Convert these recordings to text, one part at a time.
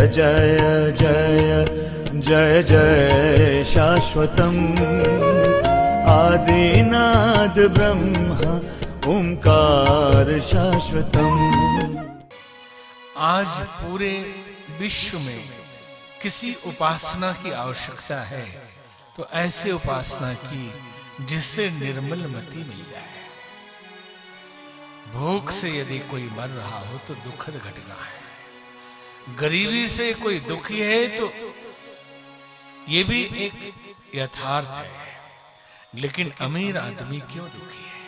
जय जय जय जय शाश्वतम् आदिनाद ब्रह्म ओंकार शाश्वतम्। आज पूरे विश्व में किसी उपासना की आवश्यकता है तो ऐसे उपासना की जिससे निर्मल मति मिल जाए। भूख से यदि कोई मर रहा हो तो दुखद घटना है। गरीबी से कोई दुखी है तो ये भी एक यथार्थ है। लेकिन अमीर आदमी क्यों दुखी है?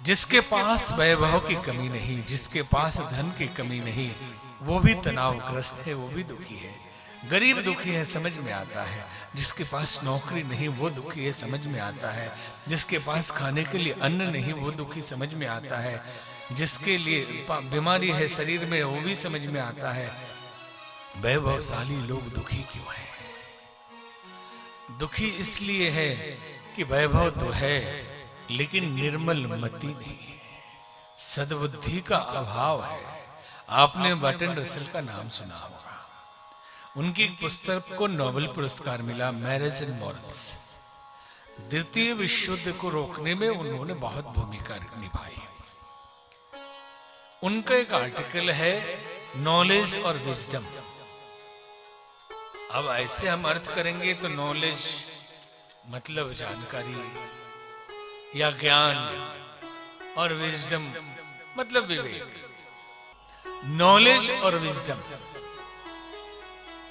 जिसके पास वैभव की कमी नहीं, जिसके पास धन की कमी नहीं, वो भी तनावग्रस्त है, वो भी दुखी है। गरीब दुखी है, समझ में आता है। जिसके पास नौकरी नहीं वो दुखी है, समझ में आता है। जिसके पास खाने के लिए अन्न नहीं वो दुखी, समझ में आता है। जिसके लिए बीमारी है शरीर में वो भी समझ में आता है। वैभवशाली लोग दुखी क्यों है? दुखी इसलिए है कि वैभव तो है लेकिन निर्मल मति नहीं है, सद्बुद्धि का अभाव है। आपने बर्ट्रैंड रसेल का नाम सुना होगा। उनकी एक पुस्तक को नोबेल पुरस्कार मिला, मैरिज एंड मॉरल्स। द्वितीय विश्व युद्ध को रोकने में उन्होंने बहुत भूमिका निभाई। उनका एक आर्टिकल है नॉलेज और विजडम। अब ऐसे हम अर्थ करेंगे तो नॉलेज मतलब जानकारी या ज्ञान, और विजडम मतलब विवेक। नॉलेज और विजडम,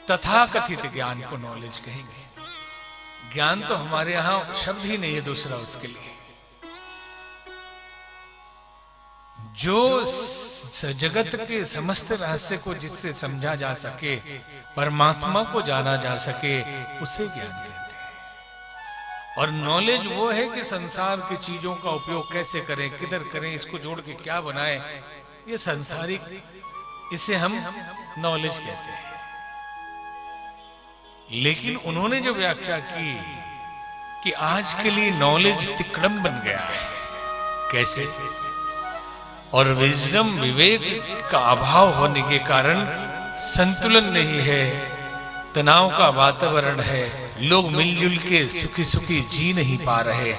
तथाकथित ज्ञान को नॉलेज कहेंगे। ज्ञान तो हमारे यहां शब्द ही नहीं है दूसरा उसके लिए। जो जगत के समस्त रहस्य को जिससे समझा जा सके, परमात्मा को जाना जा सके, उसे ज्ञान कहते हैं। और नॉलेज वो है कि संसार की चीजों का उपयोग कैसे करें, किधर करें, इसको जोड़ के क्या बनाएं, ये संसारिक, इसे हम नॉलेज कहते हैं। लेकिन उन्होंने जो व्याख्या की कि आज के लिए नॉलेज तिकड़म बन गया है। कैसे? और विजडम, विवेक का अभाव होने के कारण संतुलन नहीं है, तनाव का वातावरण है। लोग मिलजुल के सुखी सुखी जी नहीं पा रहे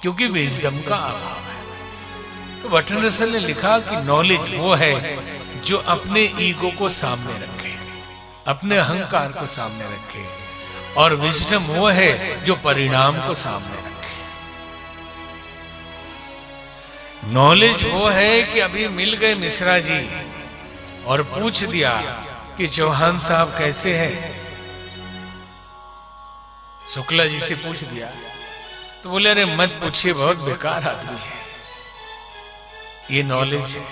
क्योंकि विजडम का अभाव है। तो बर्ट्रैंड रसेल ने लिखा कि नॉलेज वो है जो अपने ईगो को सामने रखे, अपने अहंकार को सामने रखे, और विजडम वो है जो परिणाम को सामने रखे। नॉलेज वो है कि अभी मिल गए मिश्रा जी और पूछ दिया कि चौहान साहब कैसे हैं। शुक्ला जी से पूछ दिया तो बोले अरे मत पूछिए, बहुत बेकार आदमी है। ये नॉलेज है।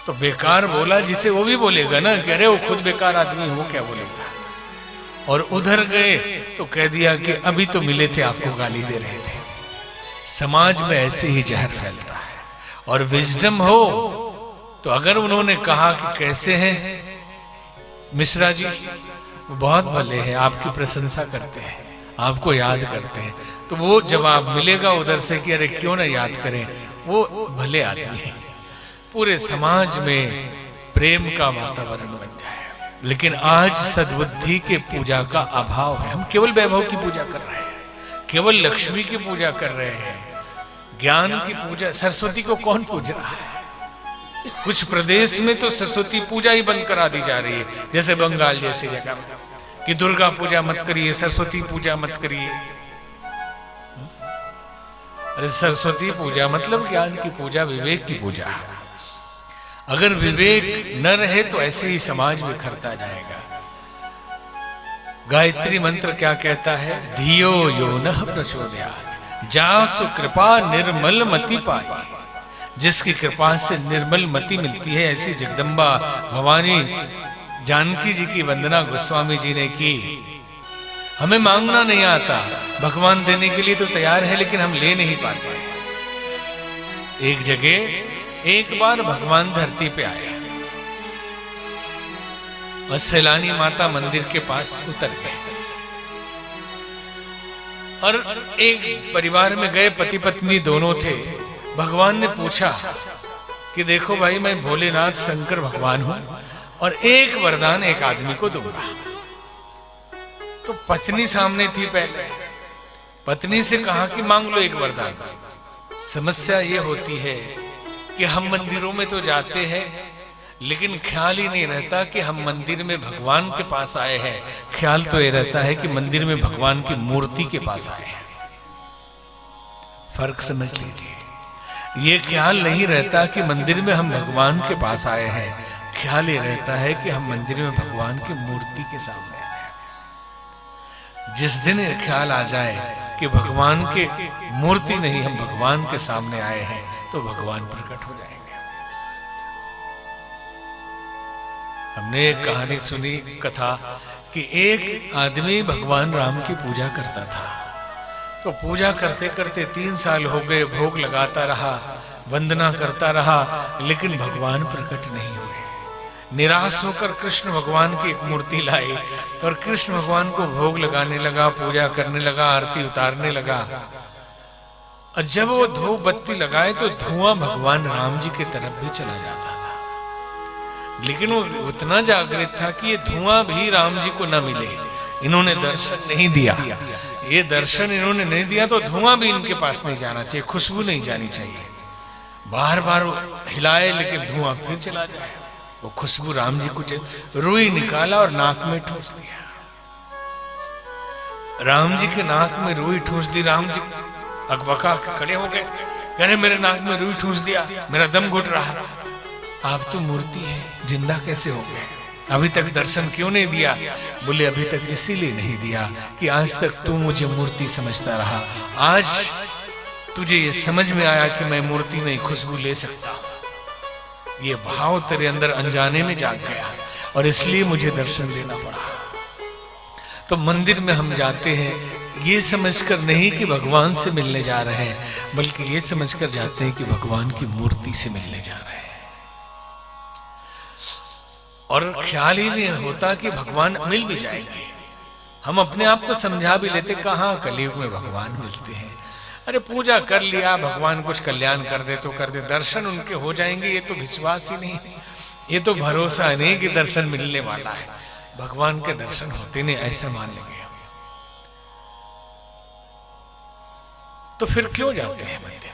तो बेकार बोला जिसे वो भी बोलेगा ना कि अरे वो खुद बेकार आदमी है, वो क्या बोलेगा। और उधर गए तो कह दिया कि अभी तो मिले थे, आपको गाली दे रहे थे। समाज में ऐसे ही जहर फैलता है। और विजडम हो तो अगर उन्होंने कहा कि कैसे हैं मिश्रा जी, वो बहुत भले हैं, आपकी प्रशंसा करते हैं, आपको याद करते हैं, तो वो जवाब मिलेगा उधर से कि अरे क्यों ना याद करें, वो भले आदमी है। पूरे समाज में प्रेम का वातावरण बन जाए। लेकिन आज सद्बुद्धि के पूजा का अभाव है। हम केवल वैभव की पूजा कर रहे हैं, केवल लक्ष्मी की पूजा कर रहे हैं, ज्ञान की पूजा। सरस्वती को कौन पूज रहा है? कुछ प्रदेश में तो सरस्वती पूजा ही बंद करा दी जा रही है, जैसे बंगाल जैसी जगह कि दुर्गा पूजा मत करिए, सरस्वती पूजा मत करिए। अरे सरस्वती पूजा मतलब ज्ञान की पूजा, विवेक की पूजा। अगर विवेक न रहे तो ऐसे ही समाज बिखरता जाएगा। गायत्री मंत्र क्या कहता है? धियो यो नः प्रचोदयात् जासु कृपा निर्मल मति पाई। जिसकी कृपा से निर्मल मति मिलती है, ऐसी जगदम्बा भवानी जानकी जी की वंदना गोस्वामी जी ने की। हमें मांगना नहीं आता, भगवान देने के लिए तो तैयार है, लेकिन हम ले नहीं पाते। एक जगह एक बार भगवान धरती पे आया और सैलानी माता मंदिर के पास उतर गए और एक परिवार में गए, पति पत्नी दोनों थे। भगवान ने पूछा कि देखो भाई, मैं भोलेनाथ शंकर भगवान हूं, और एक वरदान एक आदमी को दूंगा। तो पत्नी सामने थी पहले, पत्नी से कहा कि मांग लो एक वरदान। समस्या ये होती है कि हम मंदिरों में तो जाते हैं, लेकिन ख्याल ही नहीं रहता कि हम मंदिर में भगवान के पास आए हैं। ख्याल तो ये रहता है कि मंदिर में भगवान की मूर्ति के पास आए हैं। फर्क समझ लीजिए। ये ख्याल नहीं रहता कि मंदिर में हम भगवान के पास आए हैं, ख्याल ये रहता है कि हम मंदिर में भगवान की मूर्ति के सामने आए हैं। जिस दिन ये ख्याल आ जाए कि भगवान के मूर्ति नहीं, हम भगवान के सामने आए हैं, तो भगवान प्रकट हो जाएंगे। हमने एक कहानी सुनी, कथा, कि एक आदमी भगवान राम की पूजा करता था। तो पूजा करते करते 3 साल हो गए, भोग लगाता रहा, वंदना करता रहा, लेकिन भगवान प्रकट नहीं हुए। निराश होकर कृष्ण भगवान की एक मूर्ति लाई और कृष्ण भगवान को भोग लगाने लगा, पूजा करने लगा, आरती उतारने लगा। और जब वो धूप बत्ती लगाए तो धुआं भगवान राम जी की तरफ भी चला जाता था। लेकिन वो उतना जागृत था कि ये धुआं भी राम जी को न मिले। इन्होंने दर्शन नहीं दिया, ये दर्शन इन्होंने नहीं दिया तो धुआं भी इनके पास नहीं जाना चाहिए, खुशबू नहीं जानी चाहिए। बार बार हिलाए लेकिन धुआं फिर चला जाए। वो खुशबू राम जी को रुई निकाला और नाक में ठूस दिया। राम जी के नाक में रुई ठूस दी। राम जी अकबका खड़े हो गए, अरे मेरे नाक में रुई ठूस दिया, मेरा दम घुट रहा। आप तो मूर्ति है, जिंदा कैसे हो गए? अभी तक दर्शन क्यों नहीं दिया? बोले अभी तक इसीलिए नहीं दिया कि आज तक तू मुझे मूर्ति समझता रहा। आज तुझे ये समझ में आया कि मैं मूर्ति नहीं, खुशबू ले सकता हूं। ये भाव तेरे अंदर अनजाने में जाग गया और इसलिए मुझे दर्शन देना पड़ा। तो मंदिर में हम जाते हैं ये समझकर नहीं कि भगवान से मिलने जा रहे हैं, बल्कि ये समझकर जाते हैं कि भगवान की मूर्ति से मिलने जा रहे हैं। और ख्याल ही नहीं होता कि भगवान मिल भी जाएंगे। हम अपने आप को समझा भी लेते, कहाँ कलयुग में भगवान मिलते हैं। अरे पूजा कर लिया, भगवान कुछ कल्याण कर दे तो कर दे, दर्शन उनके हो जाएंगे, ये तो विश्वास ही नहीं, ये तो भरोसा नहीं कि दर्शन मिलने वाला है। भगवान के दर्शन होते नहीं, ऐसा मान लेंगे। तो फिर क्यों जाते हैं मंदिर?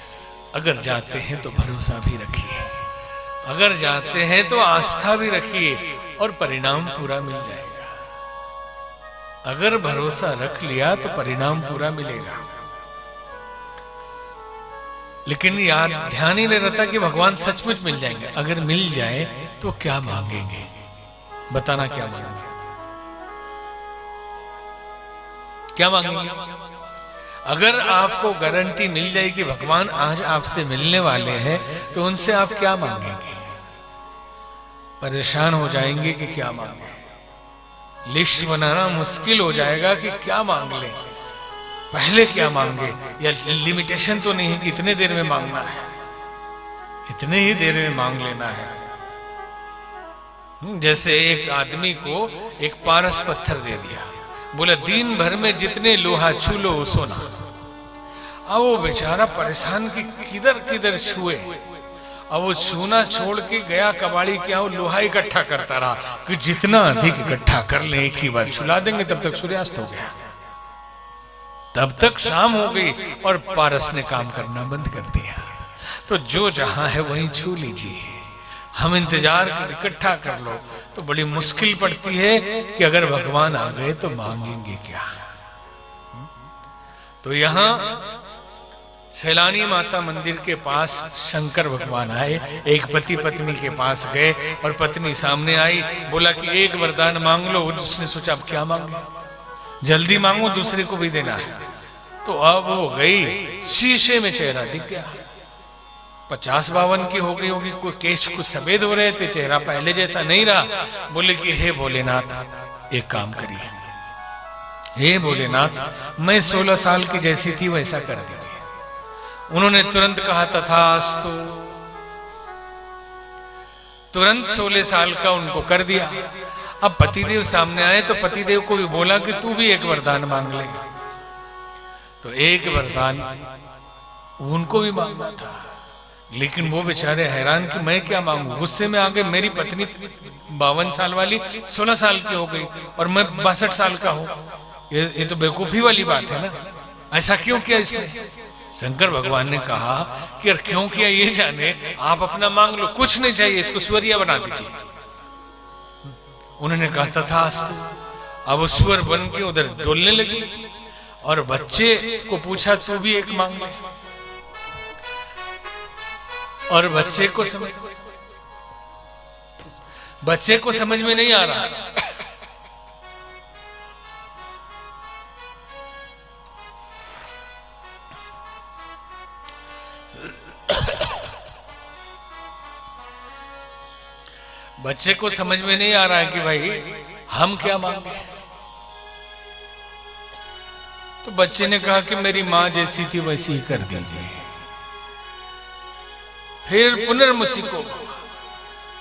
अगर जाते हैं तो भरोसा भी रखिए, अगर जाते हैं तो आस्था भी रखिए और परिणाम पूरा मिल जाएगा। अगर भरोसा रख लिया तो परिणाम पूरा मिलेगा। लेकिन याद ध्यान ही नहीं रहता कि भगवान सचमुच मिल जाएंगे। अगर मिल जाए तो क्या मांगेंगे? बताना क्या मांगेंगे? क्या मांगेंगे? अगर आपको गारंटी मिल जाए कि भगवान आज आपसे मिलने वाले हैं तो उनसे आप क्या मांगेंगे? परेशान हो जाएंगे कि क्या मांगे। लिस्ट बनाना मुश्किल हो जाएगा कि क्या मांग ले, पहले क्या मांगे। या लिमिटेशन तो नहीं है कि इतने देर में मांगना है, इतने ही देर में मांग लेना है। जैसे एक आदमी को एक पारस पत्थर दे दिया, बोला दिन भर में जितने लोहा छू लो वो सोना। अब वो बेचारा परेशान कि किधर किधर छुए। अब वो छूना छोड़ के गया कबाड़ी क्या, वो लोहा इकट्ठा करता रहा कि जितना अधिक इकट्ठा कर ले एक ही बार छुला देंगे। तब तक सूर्यास्त हो गया, तब तक शाम हो गई और पारस ने काम करना बंद कर दिया। तो जो जहां है वहीं छू लीजिए। हम इंतजार कर इकट्ठा कर लो तो बड़ी मुश्किल पड़ती है कि अगर भगवान आ गए तो मांगेंगे क्या। तो यहां सैलानी माता मंदिर के पास शंकर भगवान आए। एक पति पत्नी के पास गए और पत्नी सामने आई, बोला कि एक वरदान मांग लो। उसने सोचा अब क्या मांगे, जल्दी मांगो, दूसरे को भी देना है। तो अब वो गई, शीशे में चेहरा दिख गया। 50-52 की हो गई होगी, कोई केश कुछ सफेद हो रहे थे, चेहरा पहले जैसा नहीं रहा। बोले कि हे भोलेनाथ एक काम करिए, हे भोलेनाथ मैं 16 साल की जैसी थी वैसा कर दीजिए। उन्होंने तुरंत कहा तथास्तु। तुरंत 16 साल का उनको कर दिया। अब पतिदेव सामने आए तो पतिदेव को भी बोला कि तू भी एक वरदान मांग ले। तो एक वरदान उनको भी मांगना था, लेकिन वो बेचारे हैरान कि मैं क्या मांगू। गुस्से में आके मेरी पत्नी 52 साल वाली 16 साल की हो गई और मैं 62 साल का हूं। ये तो बेवकूफी वाली बात है ना, ऐसा क्यों किया इसने। शंकर भगवान ने कहा कि यार क्यों किया ये जाने, आप अपना मांग लो, कुछ नहीं चाहिए, इसको सुअरिया बना दीजिए। उन्होंने कहा तथास्तु। अब वो सुअर बन के उधर डोलने लगी और बच्चे को पूछा तू भी एक मांग ले। और बच्चे को समझ में नहीं आ रहा। बच्चे को समझ में नहीं आ रहा है कि भाई हम क्या मांगे। तो बच्चे ने कहा कि मेरी मां जैसी थी वैसी ही कर दीजिए। फिर पुनर्मुसी को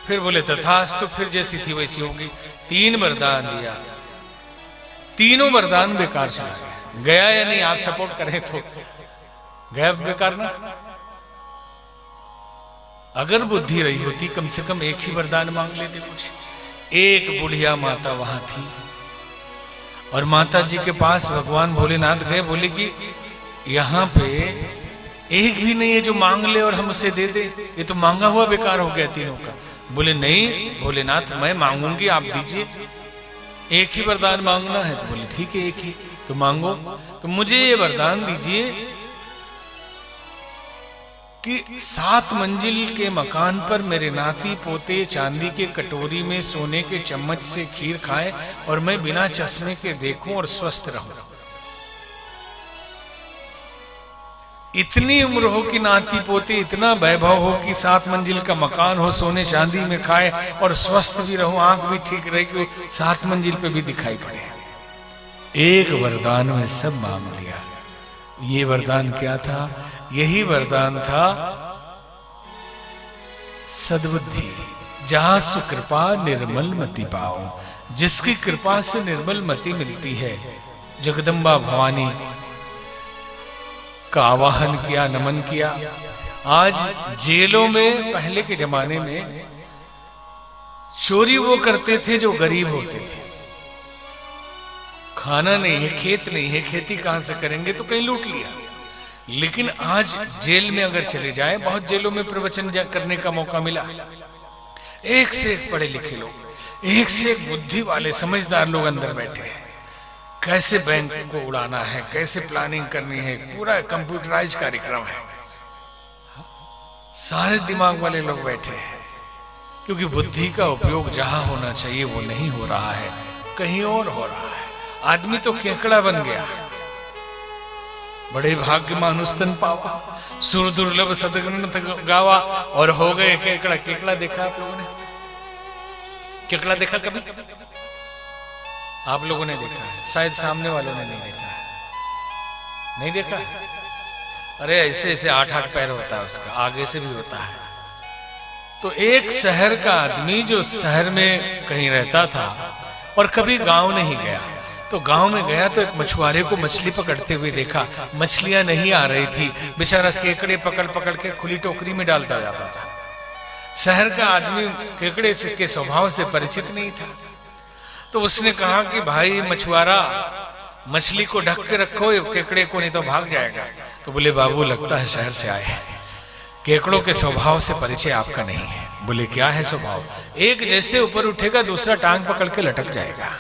फिर बोले तथास्तु, फिर जैसी थी वैसी होगी। 3 वरदान दिया, तीनों वरदान बेकार चला गया। या नहीं, आप सपोर्ट करें तो गया बेकार ना। अगर बुद्धि रही होती कम से कम एक ही वरदान मांग लेते कुछ। एक बुढ़िया माता वहां थी और माता जी के पास भगवान भोलेनाथ गए, बोले कि यहां पे एक भी नहीं है जो मांग ले और हम उसे दे दे, ये तो मांगा हुआ बेकार हो गया तीनों का। बोले नहीं भोलेनाथ मैं मांगूंगी, आप दीजिए, एक ही वरदान मांगना है। तो बोले ठीक है एक ही तो मांगो। तो मुझे ये वरदान दीजिए कि 7 मंजिल के मकान पर मेरे नाती पोते चांदी के कटोरी में सोने के चम्मच से खीर खाएं और मैं बिना चश्मे के देखूं और स्वस्थ रहूं। इतनी उम्र हो कि नाती पोते इतना वैभव हो कि 7 मंजिल का मकान हो, सोने चांदी में खाए और स्वस्थ भी रहूं, आंख भी ठीक रहे कि 7 मंजिल पे भी दिखाई पड़े। एक वरदान में सब मांग लिया। ये वरदान क्या था? यही वरदान था सद्बुद्धि। जहां सुकृपा निर्मल मति पाओ। जिसकी कृपा से निर्मल मति मिलती है, जगदम्बा भवानी का आवाहन किया, नमन किया। आज जेलों में पहले के जमाने में चोरी वो करते थे जो गरीब होते थे। खाना नहीं है, खेत नहीं है, खेती कहां से करेंगे, तो कहीं लूट लिया। लेकिन आज जेल में अगर चले जाए, बहुत जेलों में प्रवचन करने का मौका मिला, एक से एक पढ़े लिखे लोग, एक से एक बुद्धि वाले समझदार लोग अंदर बैठे हैं। कैसे बैंक को उड़ाना है, कैसे प्लानिंग करनी है, पूरा कंप्यूटराइज कार्यक्रम है। सारे दिमाग वाले लोग बैठे हैं, क्योंकि बुद्धि का उपयोग जहां होना चाहिए वो नहीं हो रहा है, कहीं और हो रहा है। आदमी तो केकड़ा बन गया। बड़े भाग्य मानुस्तन पावा, सुर दुर्लभ सदग्रंथ गावा, और हो गए केकड़ा। केकड़ा देखा आप लोगों ने? केकड़ा देखा कभी? आप लोगों ने देखा है, शायद सामने वालों ने नहीं देखा है। नहीं देखा? अरे ऐसे ऐसे 8-8 पैर होता है उसका, आगे से भी होता है। तो एक शहर का आदमी जो शहर में कहीं रहता था और कभी गांव नहीं गया, तो गांव में गया तो एक मछुआरे को मछली पकड़ते हुए देखा। मछलियां नहीं आ रही थी, बेचारा केकड़े पकड़ पकड़ के खुली टोकरी में डालता जाता था। शहर का आदमी केकड़े के स्वभाव से परिचित नहीं था, तो उसने कहा कि भाई मछुआरा, मछली को ढक के रखो, केकड़े को नहीं तो भाग जाएगा। तो बोले बाबू लगता है शहर से आए हैं, केकड़ों के स्वभाव से परिचय आपका नहीं है। बोले क्या है स्वभाव? एक जैसे ऊपर उठेगा दूसरा टांग पकड़ के लटक जाएगा,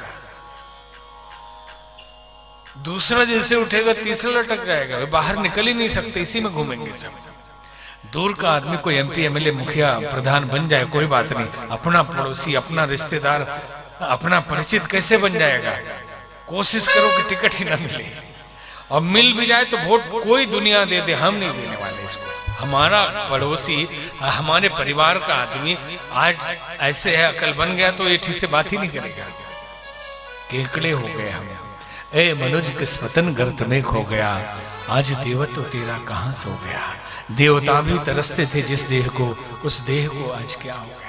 दूसरा जैसे उठेगा तीसरा लटक जाएगा, वे बाहर निकल ही नहीं सकते, इसी में घूमेंगे सब। दूर का आदमी कोई एमपी एमएलए मुखिया प्रधान बन जाए कोई बात नहीं, अपना पड़ोसी, अपना रिश्तेदार, अपना परिचित कैसे बन जाएगा? कोशिश करो कि टिकट ही ना मिले, और मिल भी जाए तो वोट कोई दुनिया दे दे, हम नहीं देने वाले इसको। हमारा पड़ोसी, हमारे परिवार का आदमी आज ऐसे है, अकल बन गया तो ये ठीक से बात ही नहीं करेगा। केकड़े हो गए हम। ए मनुज किस पतन गर्त में खो गया, आज देवत्व तेरा कहां सो गया। देवता भी तरसते थे जिस देह को, उस देह को आज क्या हो गया।